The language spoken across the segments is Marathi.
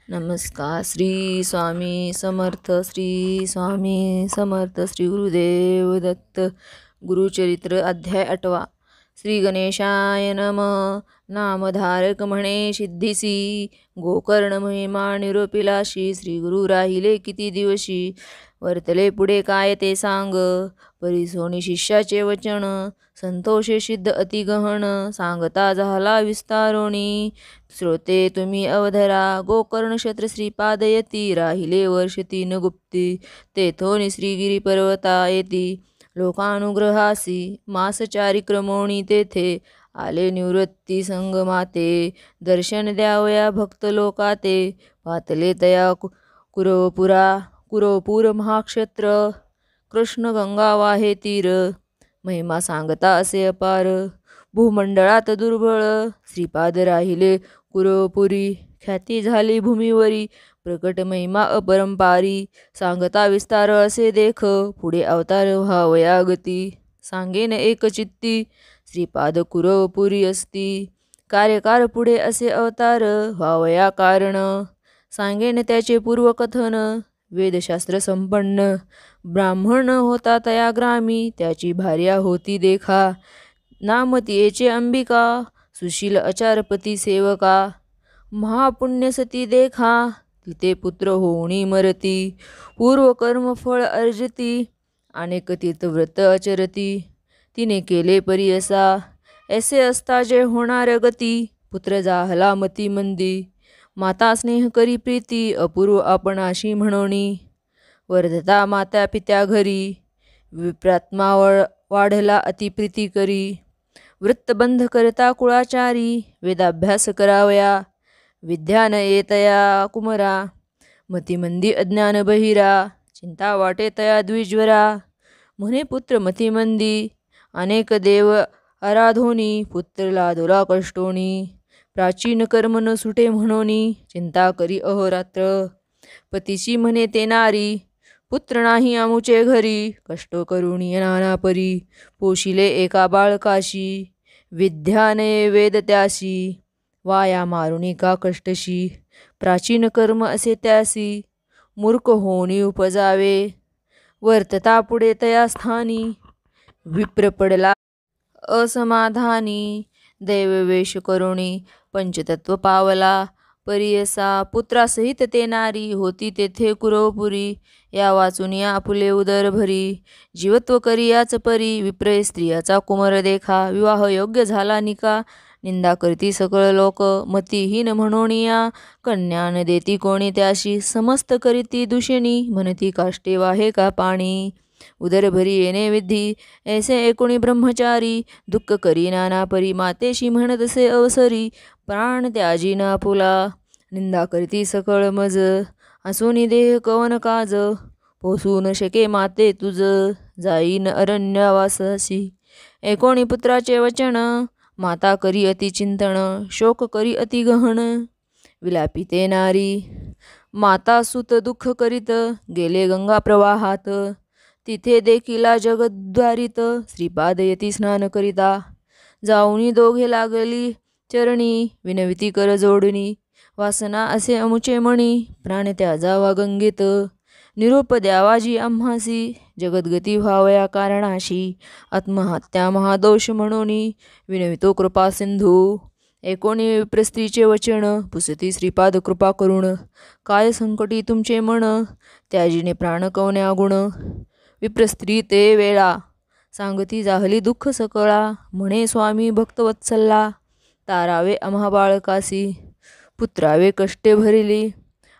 नमस्कार. श्री स्वामी समर्थ. श्री स्वामी समर्थ. श्री गुरुदेव दत्त. गुरुचरित्र अध्याय 8. श्री गणेशाय नम. नामधारक म्हणे सिद्धीसी, गोकर्ण महिमा निरोपिलाशी. श्री गुरु राहिले किती दिवशी, वर्तले पुढे काय ते सांग. परिसोनी शिष्याचे वचन, संतोषे सिद्ध अति गहन. सांगता झाला विस्तारोणी, श्रोते तुम्ही अवधरा. गोकर्ण क्षत्र श्रीपाद येती, राहिले वर्ष 3 गुप्ती. तेथोनी श्रीगिरी पर्वता येती, लोकानुग्रहासी. मास चारिक्रमोणी तेथे, आले निवृत्ती संगमाते. दर्शन द्यावया भक्त लोकाते, पातले तया कुरवपूर महाक्षेत्र. कृष्ण गंगा वाहे तीर, महिमा सांगता असे अपार. भूमंडळात दुर्बळ, श्रीपाद राहिले कुरवपुरी. ख्याती झाली भूमीवरी, प्रकट महिमा अपरंपारी. सांगता विस्तार असे देख, पुढे अवतार व्हावया गती. सांगेन एक चित्ती, श्रीपाद कुरवपुरी असती. कार्यकार पुढे असे अवतार, व्हावया कारण. सांगेन त्याचे पूर्वकथन, वेदशास्त्र संपन्न. ब्राह्मण होता तया ग्रामी, त्याची भार्या होती देखा. नाम तियेचे अंबिका, सुशील अचारपती सेवका. महापुण्य सती देखा, तिथे पुत्र होणी मरती. पूर्व कर्म फळ अर्जती, अनेक तीर्थव्रत आचरती. तिने केले परी असा, ऐसे असता जे होणार गती. पुत्र जाहला मती मंदी, माता स्नेह करी प्रीती. अपूर्व आपणाशी म्हणोनी, वर्धता माता पित्या घरी. विप्रात्मा वाढला अति प्रीती करी. वृत्तबंध करता कुळाचारी, वेदाभ्यास करावया विद्या न येतया कुमरा. मतिमंदी अज्ञान बहिरा, चिंता वाटे तया द्विज्वरा. म्हणे पुत्र मतिमंदी, अनेक देव आराधोनी. पुत्र लादोला कष्टोनी, प्राचीन कर्म न सुटे म्हणोनी. चिंता करी अहोरात्र, पतीशी म्हणे ते नारी. पुत्र नाही आमुचे घरी, कष्ट करुणी नाना परी. पोशिले एका बाळकाशी, विद्या नये वेद त्यासी. वाया मारुणी का कष्टशी, प्राचीन कर्म असे त्यासी. मूर्ख होणी उपजावे, वर्तता पुढे तया स्थानी. विप्र पडला असमाधानी, दैववेश करुणी पंचतत्व पावला परियसा. पुत्रासहित ते नारी, होती तेथे कुरवपुरी. या वाचून या आपुले उदर भरी, जीवत्व करियाच परी. विप्र स्त्रियाचा कुमार देखा, विवाह योग्य झाला निका. निंदा करती सकळ लोक, मतिहीन म्हणोनिया. कन्या न देती कोणी त्याशी, समस्त करीती दूषणी. म्हणती काष्टे वाहे का पाणी, उदर भरी येणे विधी. ऐसे एकोणी ब्रह्मचारी, दुःख करी नाना परी. मातेशी म्हणतसे अवसरी, प्राण त्याजी ना पुला. निंदा करती सकळ मज, हसूनी देह कवन काज. पोसू न शके माते तुझ, जाईन अरण्यवासासी. एकोणी पुत्राचे वचन, माता करी अति चिंतन. शोक करी अति गहन, विलापी ते नारी. माता सुत दुःख करीत, गेले गंगा प्रवाहात. तिथे देखिला जगद्वारित, श्रीपाद यती स्नान करिता. जाऊनी दोघे लागली चरणी, विनविती कर जोडणी. वासना असे अमुचे मणी, प्राण त्या जावा गंगेत. निरोप द्यावाजी आम्हासी, जगद्गती व्हावया कारणाशी. आत्महत्या महादोष म्हणोनी, विनवितो कृपा सिंधू. एकोणी विप्रस्त्रीचे वचन, पुसती श्रीपाद कृपा करुण. काय संकटी तुमचे मन, त्याजीने प्राण कवन्या गुण. विप्रस्त्री ते वेळा, सांगती जाहली दुःख सकळा. म्हणे स्वामी भक्तवत्सला, तारावे आम्हा बाळकासी. पुत्रावे कष्टे भरिली,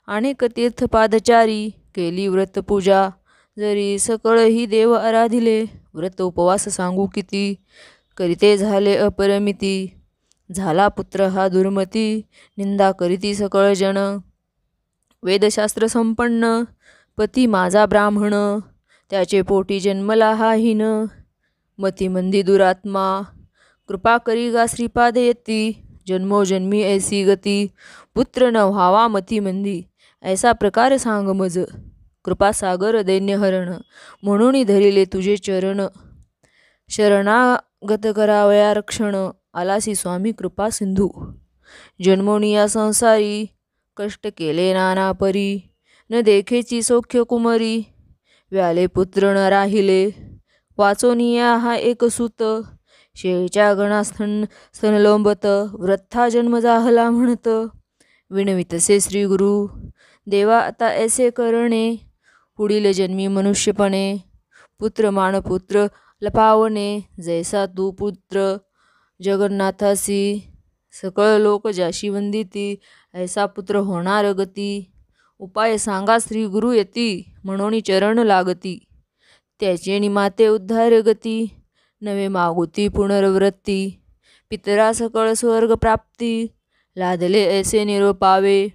अनेक तीर्थपादचारी. केली व्रत पूजा, जरी सकळ ही देव आराधिले. व्रत उपवास सांगू किती, करीते झाले अपरमिती. झाला पुत्र हा दुर्मती, निंदा करीती सकळ जन. वेदशास्त्र संपन्न, पती माझा ब्राह्मण. त्याचे पोटी जन्मला हा हीन. मतिमंदी दुरात्मा, कृपा करी गा श्रीपाद येती. जन्मोजन्मी ऐसी गती, पुत्र न व्हावा मतिमंदी. ऐसा प्रकार सांग मज, कृपासागर दैन्यहरण. म्हणून धरिले तुझे चरण, शरणागत करावया रक्षण. आलासी स्वामी कृपा सिंधू. जन्मोनिया संसारी, कष्ट केले नाना परी, न देखेची सौख्य कुमरी. व्याले पुत्र न राहिले, वाचोनिया हा एक सुत. शेळीच्या गणा स्तनलोंबत, वृथा जन्म जाहला म्हणत. विणवितसे श्री गुरु, देवा आता ऐसे करणे. पुढील जन्मी मनुष्यपणे, पुत्र मानपुत्र लपावणे. जैसा तू पुत्र जगन्नाथासी, सकळ लोक ज्याशी वंदिती. ऐसा पुत्र होणार गती. उपाय सांगा श्री गुरु यती, म्हणून चरण लागती. त्याचे निमाते उद्धार गती, नवे मागुती पुनर्वृत्ती. पितरा सकळ स्वर्ग प्राप्ती, लादले ऐसे निरोपावे.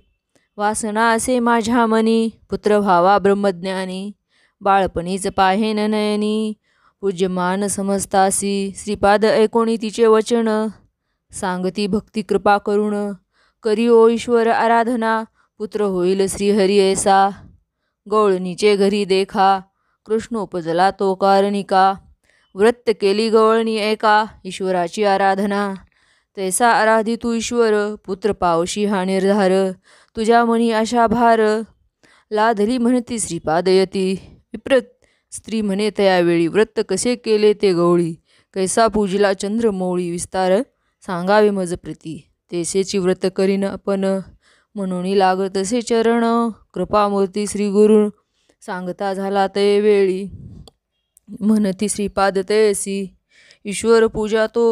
वासना असे माझ्या मनी, पुत्र व्हावा ब्रह्मज्ञानी. बाळपणीच पाहेन नयनी, पूज्यमान समजतासी. श्रीपाद ऐकोणी तिचे वचन, सांगती भक्ती कृपा करुण. करी ओ ईश्वर आराधना, पुत्र होईल श्रीहरी ऐसा. गवळणीचे घरी देखा, कृष्ण उपजला तो कारणिका. व्रत केली गवळणी एका, ईश्वराची आराधना. तैसा आराधी तू ईश्वर, पुत्र पावशी हा निर्धार. तुझ्या मनी अशा भार, लाधली म्हणती श्रीपादयती. विप्र स्त्री म्हणे तयावेळी, व्रत कसे केले ते गवळी. कैसा पूजिला चंद्रमौळी, विस्तार सांगावे मज प्रीती. तेसेची व्रत करीन आपण, म्हणून लागतसे चरण. कृपामूर्ती श्री गुरु, सांगता झाला ते वेळी. म्हणती श्रीपाद तैसी, ईश्वर पूजा तो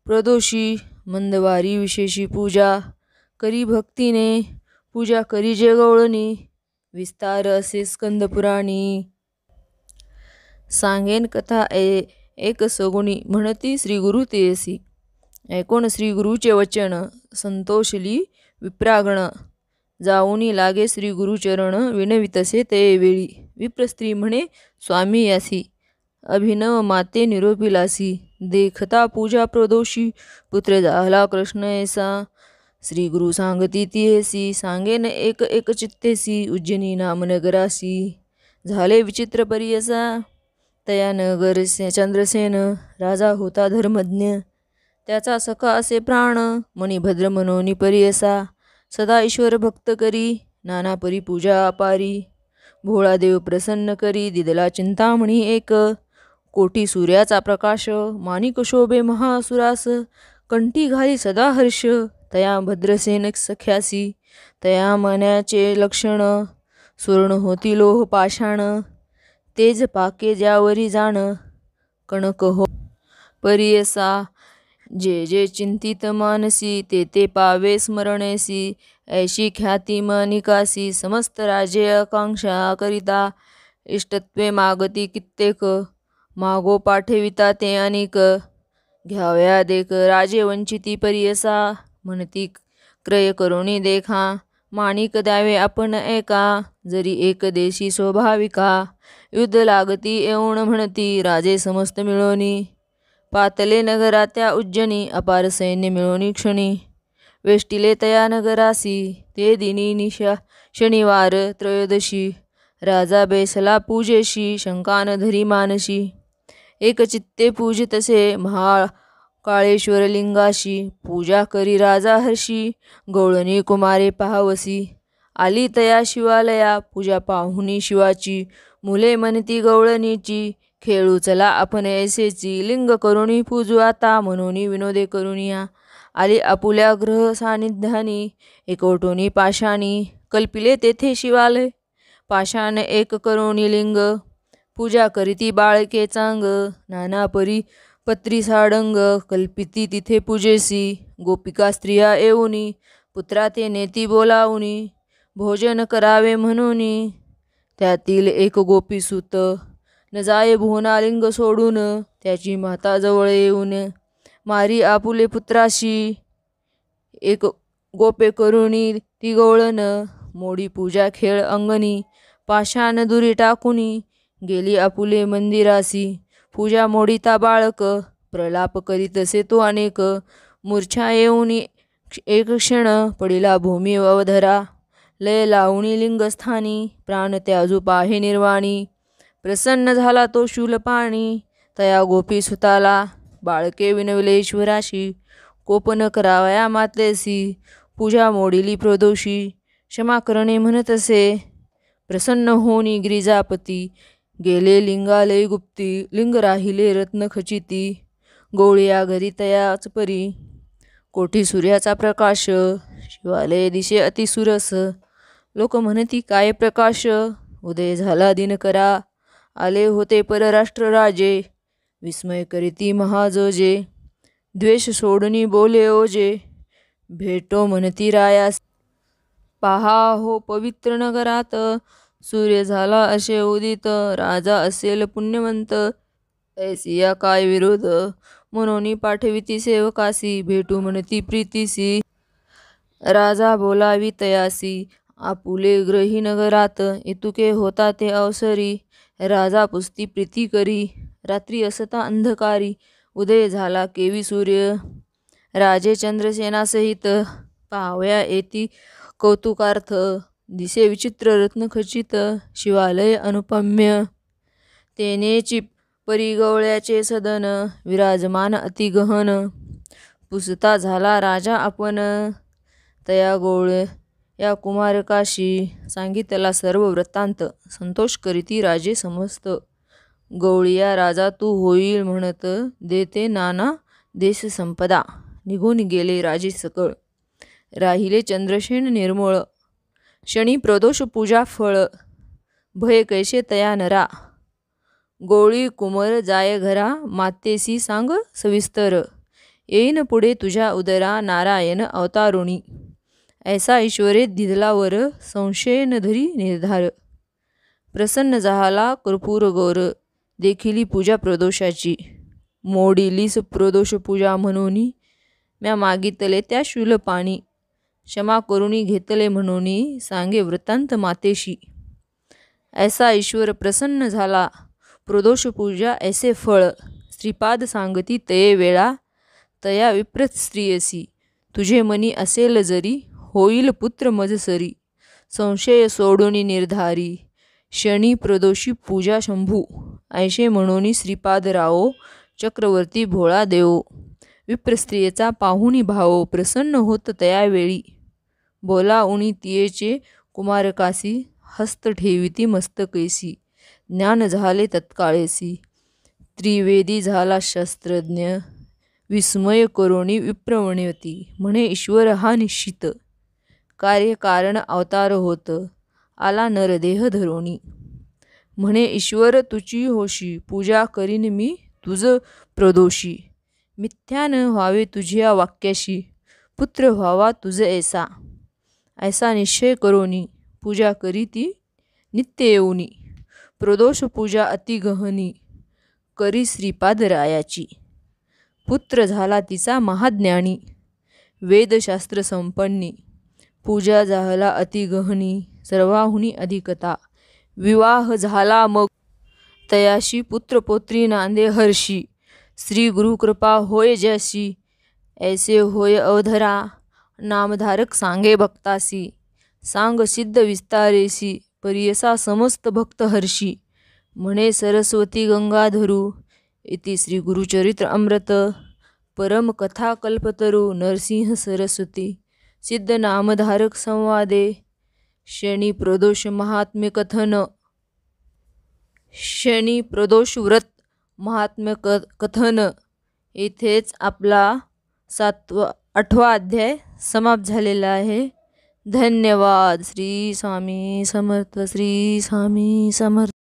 प्रदोषी. मंदवारी विशेषी पूजा, करी भक्तीने. पूजा करी जे गवळणी, विस्तार असे स्कंदपुराणी. सांगेन कथा एक सगुणी, म्हणती श्री गुरु तेसी. ऐकोन श्री गुरुचे वचन, संतोषली विप्रागण. जाऊनी लागे श्री गुरुचरण, विणवितसे ते वेळी. विप्र स्त्री म्हणे स्वामी यासी, अभिनव माते निरोपिलासी. देखता पूजा प्रदोषी, पुत्र झाला कृष्ण ऐसा. श्री गुरु सांगती तियेसी, सांगेन एक एक चित्तेसी. उज्जैनी नाम नगरासी, झाले विचित्र परियसा. तया नगर चंद्रसेन, राजा होता धर्मज्ञ. त्याचा सखा असे प्राण, मणिभद्र मनोनी परियसा. सदा ईश्वर भक्त करी, नाना परी पूजा अपारी. भोळा देव प्रसन्न करी, दिदला चिंतामणी एक. कोटी सूर्याचा प्रकाश, माणिक शोभे महासुरास. कंठी घाली सदा हर्ष, तया भद्रसेन सख्यासी. तया मनाचे लक्षण, सुवर्ण होती लोह पाषाण. तेज पाके ज्यावरी जाण, कणक हो परियसा. जे जे चिंतित मानसी, ते ते पावे स्मरणेसी. ऐशी ख्याती मानिकासी, समस्त राजे आकांक्षा करिता. इष्टत्वे मागती कित्येक, मागो पाठविता ते अनेक. घ्यावया देख राजे वंचिती परियसा. म्हणती क्रय करुणी देखा, माणिक द्यावे आपण एका. जरी एक देशी स्वाभाविका, युद्ध लागती येऊन म्हणती. राजे समस्त मिळोनी, पातले नगरा त्या उज्जनी. अपार सैन्य मिळोनी क्षणी, वेष्टिले तया नगरासी. ते दिनी शनिवार त्रयोदशी, राजा बैसला पूजेशी. शंका न धरी मानशी, एक चित्ते पूजितसे महाकाळेश्वर लिंगाशी. पूजा करी राजा हर्षी, गवळणी कुमारे पाहवसी. आली तया शिवालया, पूजा पाहुनी शिवाची. मुले म्हणती गवळणीची, खेळू चला आपण ऐसेची. लिंग करुणी पूजू आता, म्हणून विनोदे करुनिया. आली आपुल्या ग्रह सानिध्यानी, एकवटोनी पाशानी. कल्पिले तेथे शिवालय, पाषाण एक करुणी लिंग. पूजा करीती बाळके चांग, नाना परी पत्री साडंग. कल्पिती तिथे पूजेसी, गोपिका स्त्रिया येऊनी. पुत्रा ते नेती बोलावुनी, भोजन करावे म्हणूनी. त्यातील एक गोपीसुत, न जाये भुवनालिंग सोडून. त्याची माता जवळ येऊन, मारी आपुले पुत्राशी. एक गोपे करुणी ती गवळण, मोडी पूजा खेळ अंगणी. पाषाण दुरी टाकुनी, गेली आपुले मंदिरासी. पूजा मोडिता बाळक, प्रलाप करीतसे तो अनेक. मूर्छा येऊनी एक क्षण, पडिला भूमी अवधरा. लय लावणी लिंगस्थानी, प्राण त्याजू पाहे निर्वाणी. प्रसन्न झाला तो शूलपाणी, तया गोपी सुताला. बाळके विनविले ईश्वराशी, कोप न करावया मातेसी. पूजा मोडिली प्रदोषी, क्षमा करणे म्हणतसे. प्रसन्न होनी गिरिजापती, गेले लिंगालय गुप्ती. लिंग राहिले रत्न खचिती, गवळिया घरी तयाच परी. कोठी सूर्याचा प्रकाश, शिवालय दिशे अतिसुरस. लोक म्हणती काय प्रकाश, उदय झाला दिनकरा. आले होते परराष्ट्र राजे, विस्मय करीती महाजोजे. द्वेष सोडणी बोले ओजे, भेटो म्हणती रायास. पहा हो पवित्र नगरात, सूर्य झाला असे उदित. राजा असेल पुण्यवंत, ऐसिया काय विरोध. म्हणून पाठविती सेवकासी, भेटू म्हणती प्रीतीसी. राजा बोलावी तयासी, आपुले ग्रही नगरात. इतुके होता ते अवसरी, राजा पुसती प्रीती करी. रात्री असता अंधकारी, उदय झाला केवी सूर्य. राजे चंद्रसेनासहित, पाहावया येती कौतुकार्थ. दिसे विचित्र रत्नखचित, शिवालय अनुपम्य. तेनेची परिगवळ्याचे सदन, विराजमान अतिगहन. पुसता झाला राजा आपण, तया गवळ या कुमारकाशी. सांगितला सर्व वृत्तांत, संतोष करीती राजे समस्त. गवळिया राजा तू होईल म्हणत, देते नाना देश संपदा. निघून गेले राजे सकळ, राहिले चंद्रसेन निर्मळ. शनी प्रदोष पूजा फळ, भय कैसे तया नरा. गवळी कुमर जाय घरा, मातेसी सांग सविस्तर. येईन पुढे तुझ्या उदरा, नारायण अवतारुणी. ऐसा ईश्वरे दिधला वर, संशय न धरी निर्धार. प्रसन्न झाला कर्पूर गौर, देखिली पूजा प्रदोषाची. मोडिलीस प्रदोष पूजा म्हणून, म्या मागितले त्या शूल पाणी. क्षमा करुणी घेतले म्हणून, सांगे वृत्तांत मातेशी. ऐसा ईश्वर प्रसन्न झाला, प्रदोष पूजा ऐसे फळ. श्रीपाद सांगती तये वेळा, तया विप्रत स्त्रियसी. तुझे मनी असेल जरी, होईल पुत्र मजसरी. संशय सोडून निर्धारी, शनी प्रदोषी पूजा शंभू. ऐशे म्हणून श्रीपाद रावो, चक्रवर्ती भोळा देवो. विप्रस्त्रियेचा पाहुणी भावो, प्रसन्न होत तयावेळी. बोला उनी तियेचे कुमारकासी, हस्त ठेविती मस्तकैसी. ज्ञान झाले तत्काळेसी, त्रिवेदी झाला शास्त्रज्ञ. विस्मय करोनी विप्रवणवती, म्हणे ईश्वर हा निश्चित. कार्य कारण अवतार होत, आला नरदेह धरोनी. म्हणे ईश्वर तुची होशी, पूजा करीन मी तुझ प्रदोषी. मिथ्या न व्हावे तुझ्या वाक्याशी, पुत्र व्हावा तुझ ऐसा. ऐसा निश्चय करोनी, पूजा करीती नित्य येऊनी. प्रदोष पूजा अतिगहनी, करी श्रीपाद रायाची. पुत्र झाला तिचा महाज्ञानी, वेदशास्त्र संपन्नी. पूजा झाला अतिगहनी, सर्वाहुनी अधिकता. विवाह झाला मग तयाशी, पुत्रपौत्री नांदे हर्षी. श्री गुरुकृपा होय जशी, ऐसे होय अवधरा. नामधारक सांगे भक्तासी, सांग सिद्ध विस्तारेसी. परियसा समस्त भक्त हर्षी, म्हणे सरस्वती गंगाधरू. इति श्री गुरुचरित्र अमृत, परम कथा कल्पतरू. नरसिंह सरस्वती सिद्ध नामधारक संवादे. शनी प्रदोष महात्म्य कथन. शनी प्रदोष व्रत महात्म्य कथन. इथेच आपला 8वा अध्याय समाप्त झालेला आहे. धन्यवाद. श्री स्वामी समर्थ. श्री स्वामी समर्थ.